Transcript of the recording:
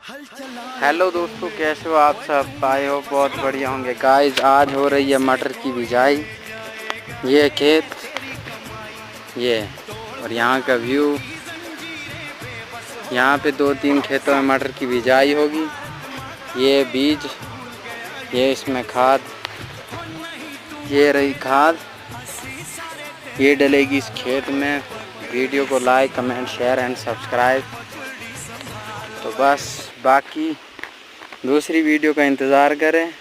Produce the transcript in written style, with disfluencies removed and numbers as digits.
Hello दोस्तों, कैसे हो आप सब। आई हो बहुत बढ़िया होंगे। गाइस आज हो रही है मटर की बिजाई। ये खेत ये और यहाँ का व्यू। यहाँ पे 2-3 खेतों में मटर की बिजाई होगी। ये बीज, ये इसमें खाद, ये रही खाद, ये डलेगी इस खेत में। वीडियो को like, comment, share and subscribe. तो बस बाकी दूसरी वीडियो का इंतज़ार करें।